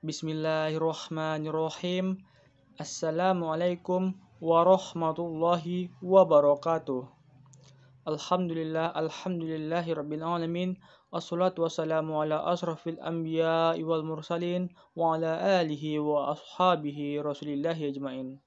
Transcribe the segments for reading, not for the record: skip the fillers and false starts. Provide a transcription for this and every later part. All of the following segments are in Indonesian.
Bismillahirrahmanirrahim. Assalamualaikum warahmatullahi wabarakatuh. Alhamdulillahi rabbil alamin. Wassalatu wassalamu ala asrafil anbiya'i wal mursalin wa ala alihi wa ashabihi rasulillahi ajmain.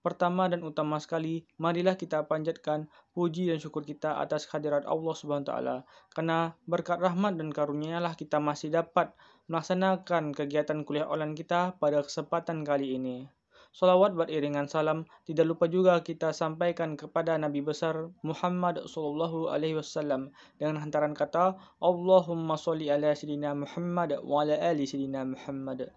Pertama dan utama sekali, marilah kita panjatkan puji dan syukur kita atas kehadirat Allah Subhanahu wa taala. Karena berkat rahmat dan karunia-Nya lah kita masih dapat melaksanakan kegiatan kuliah online kita pada kesempatan kali ini. Salawat beriringan salam tidak lupa juga kita sampaikan kepada Nabi besar Muhammad sallallahu alaihi wasallam dengan hantaran kata Allahumma sholli ala sayyidina Muhammad wa ala ali sayyidina Muhammad.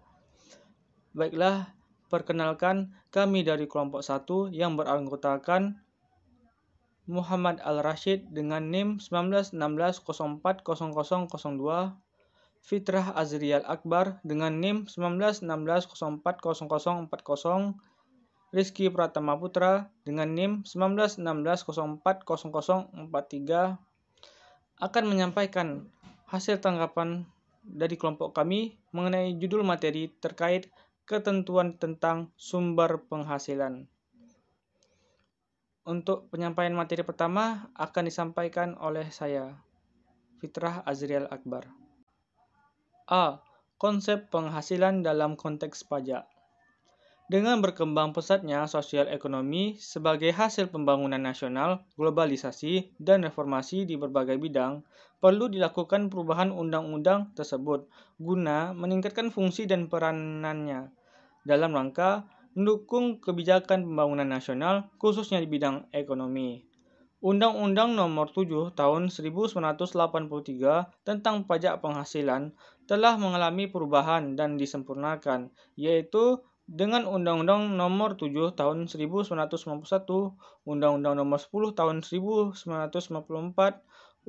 Baiklah, perkenalkan, kami dari kelompok 1 yang beranggotakan Muhammad Al-Rashid dengan NIM 1916040002, Fitrah Azrial Akbar dengan NIM 1916040040, Rizky Pratama Putra dengan NIM 1916040043 akan menyampaikan hasil tanggapan dari kelompok kami mengenai judul materi terkait ketentuan tentang sumber penghasilan. Untuk penyampaian materi pertama akan disampaikan oleh saya, Fitrah Azrial Akbar. A. Konsep penghasilan dalam konteks pajak. Dengan berkembang pesatnya sosial ekonomi sebagai hasil pembangunan nasional, globalisasi, dan reformasi di berbagai bidang, perlu dilakukan perubahan undang-undang tersebut guna meningkatkan fungsi dan peranannya dalam rangka mendukung kebijakan pembangunan nasional khususnya di bidang ekonomi. Undang-Undang Nomor 7 Tahun 1983 tentang pajak penghasilan telah mengalami perubahan dan disempurnakan, yaitu dengan Undang-Undang Nomor 7 Tahun 1991, Undang-Undang Nomor 10 Tahun 1994,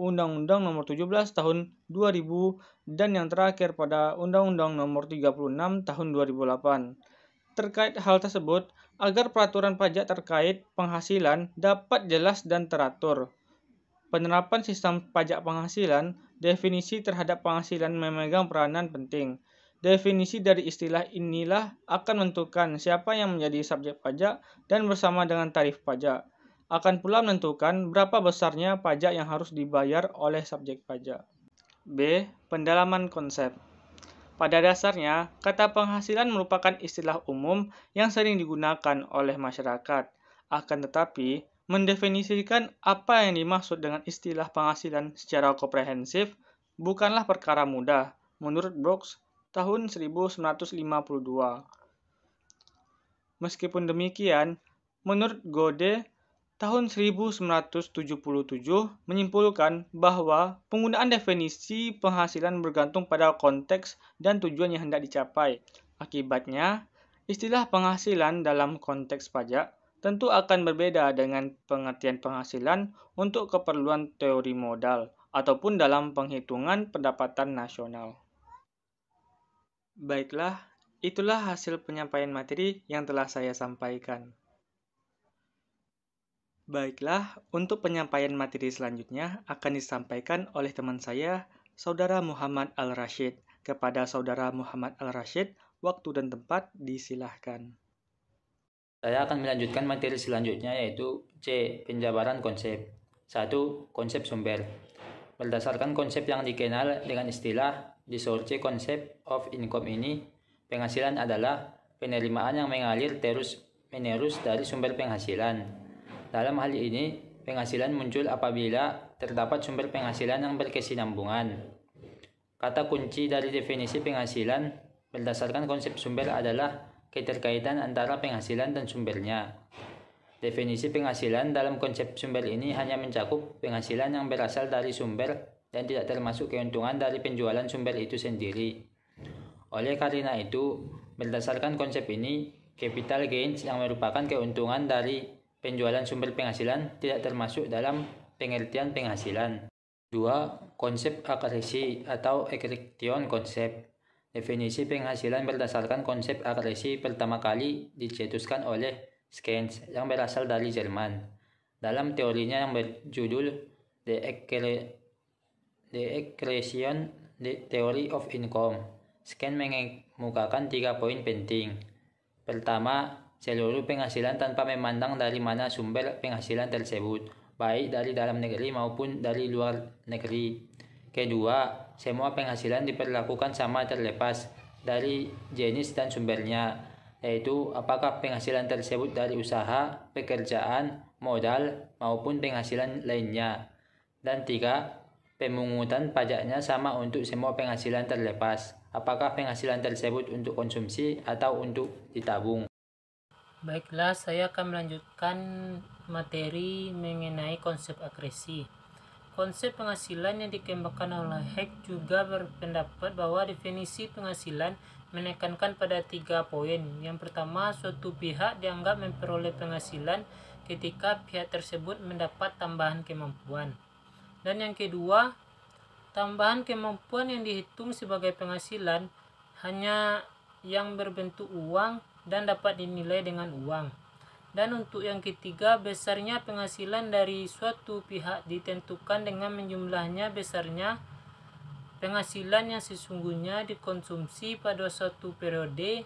Undang-Undang Nomor 17 Tahun 2000, dan yang terakhir pada Undang-Undang Nomor 36 Tahun 2008. Terkait hal tersebut, agar peraturan pajak terkait penghasilan dapat jelas dan teratur. Penerapan sistem pajak penghasilan, definisi terhadap penghasilan memegang peranan penting. Definisi dari istilah inilah akan menentukan siapa yang menjadi subjek pajak dan bersama dengan tarif pajak. Akan pula menentukan berapa besarnya pajak yang harus dibayar oleh subjek pajak. B. Pendalaman konsep. Pada dasarnya, kata penghasilan merupakan istilah umum yang sering digunakan oleh masyarakat. Akan tetapi, mendefinisikan apa yang dimaksud dengan istilah penghasilan secara komprehensif bukanlah perkara mudah, menurut Brooks tahun 1952. Meskipun demikian, menurut Gode tahun 1977 menyimpulkan bahwa penggunaan definisi penghasilan bergantung pada konteks dan tujuan yang hendak dicapai. Akibatnya, istilah penghasilan dalam konteks pajak tentu akan berbeda dengan pengertian penghasilan untuk keperluan teori modal ataupun dalam penghitungan pendapatan nasional. Baiklah, itulah hasil penyampaian materi yang telah saya sampaikan. Baiklah, untuk penyampaian materi selanjutnya akan disampaikan oleh teman saya, Saudara Muhammad Al-Rashid. Kepada Saudara Muhammad Al-Rashid, waktu dan tempat disilahkan. Saya akan melanjutkan materi selanjutnya yaitu C. Penjabaran konsep. 1. Konsep sumber. Berdasarkan konsep yang dikenal dengan istilah Disorce Concept of Income ini, penghasilan adalah penerimaan yang mengalir terus-menerus dari sumber penghasilan. Dalam hal ini, penghasilan muncul apabila terdapat sumber penghasilan yang berkesinambungan. Kata kunci dari definisi penghasilan berdasarkan konsep sumber adalah keterkaitan antara penghasilan dan sumbernya. Definisi penghasilan dalam konsep sumber ini hanya mencakup penghasilan yang berasal dari sumber dan tidak termasuk keuntungan dari penjualan sumber itu sendiri. Oleh karena itu, berdasarkan konsep ini, capital gains yang merupakan keuntungan dari penjualan sumber penghasilan tidak termasuk dalam pengertian penghasilan. 2. Konsep akresi atau accretion konsep. Definisi penghasilan berdasarkan konsep akresi pertama kali dicetuskan oleh Keynes yang berasal dari Jerman. Dalam teorinya yang berjudul The Accretion Theory of Income. Scan mengemukakan 3 poin penting. Pertama, seluruh penghasilan tanpa memandang dari mana sumber penghasilan tersebut, baik dari dalam negeri maupun dari luar negeri. Kedua, semua penghasilan diperlakukan sama terlepas dari jenis dan sumbernya, yaitu apakah penghasilan tersebut dari usaha, pekerjaan, modal, maupun penghasilan lainnya. Dan tiga, pemungutan pajaknya sama untuk semua penghasilan terlepas, apakah penghasilan tersebut untuk konsumsi atau untuk ditabung. Baiklah, saya akan melanjutkan materi mengenai konsep akresi. Konsep penghasilan yang dikembangkan oleh Hayek juga berpendapat bahwa definisi penghasilan menekankan pada 3 poin. Yang pertama, suatu pihak dianggap memperoleh penghasilan ketika pihak tersebut mendapat tambahan kemampuan. Dan yang kedua, tambahan kemampuan yang dihitung sebagai penghasilan hanya yang berbentuk uang dan dapat dinilai dengan uang. Dan untuk yang ketiga, besarnya penghasilan dari suatu pihak ditentukan dengan menjumlahnya besarnya penghasilan yang sesungguhnya dikonsumsi pada suatu periode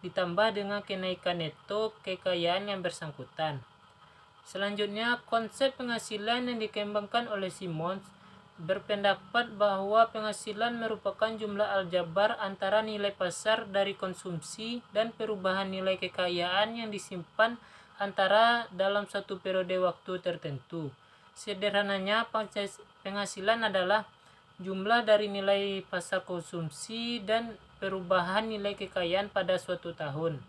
ditambah dengan kenaikan neto kekayaan yang bersangkutan. Selanjutnya, konsep penghasilan yang dikembangkan oleh Simons berpendapat bahwa penghasilan merupakan jumlah aljabar antara nilai pasar dari konsumsi dan perubahan nilai kekayaan yang disimpan antara dalam suatu periode waktu tertentu. Sederhananya, penghasilan adalah jumlah dari nilai pasar konsumsi dan perubahan nilai kekayaan pada suatu tahun.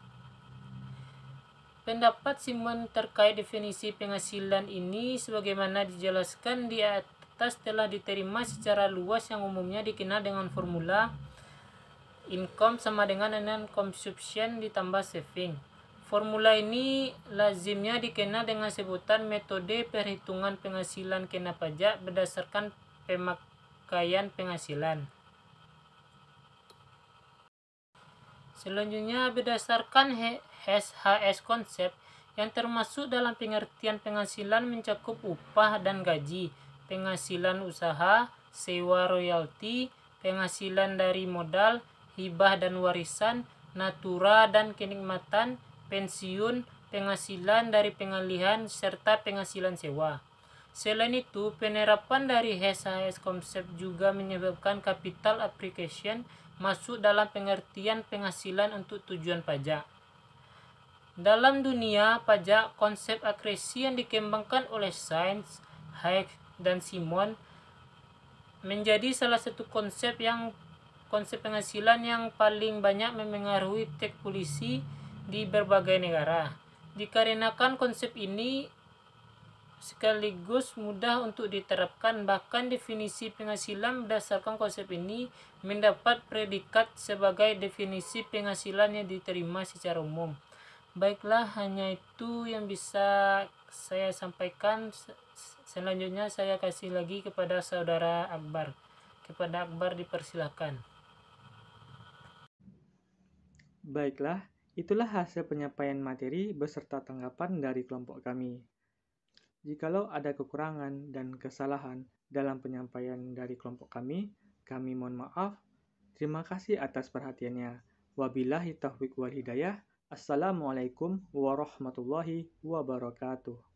Pendapat Simon terkait definisi penghasilan ini sebagaimana dijelaskan di atas telah diterima secara luas yang umumnya dikenal dengan formula income sama dengan consumption ditambah saving. Formula ini lazimnya dikenal dengan sebutan metode perhitungan penghasilan kena pajak berdasarkan pemakaian penghasilan. Selanjutnya, berdasarkan HS konsep yang termasuk dalam pengertian penghasilan mencakup upah dan gaji, penghasilan usaha, sewa royalti, penghasilan dari modal, hibah dan warisan, natura dan kenikmatan, pensiun, penghasilan dari pengalihan, serta penghasilan sewa. Selain itu, penerapan dari HS konsep juga menyebabkan capital appreciation masuk dalam pengertian penghasilan untuk tujuan pajak. Dalam dunia pajak, konsep akresi yang dikembangkan oleh Sainz, Hayek, dan Simon menjadi salah satu konsep penghasilan yang paling banyak memengaruhi teks polisi di berbagai negara. Dikarenakan konsep ini sekaligus mudah untuk diterapkan, bahkan definisi penghasilan berdasarkan konsep ini mendapat predikat sebagai definisi penghasilan yang diterima secara umum. Baiklah, hanya itu yang bisa saya sampaikan. Selanjutnya saya kasih lagi kepada saudara Akbar. Kepada Akbar dipersilakan. Baiklah, itulah hasil penyampaian materi beserta tanggapan dari kelompok kami. Jikalau ada kekurangan dan kesalahan dalam penyampaian dari kelompok kami mohon maaf. Terima kasih atas perhatiannya. Wabillahi taufiq wal hidayah. Assalamualaikum warahmatullahi wabarakatuh.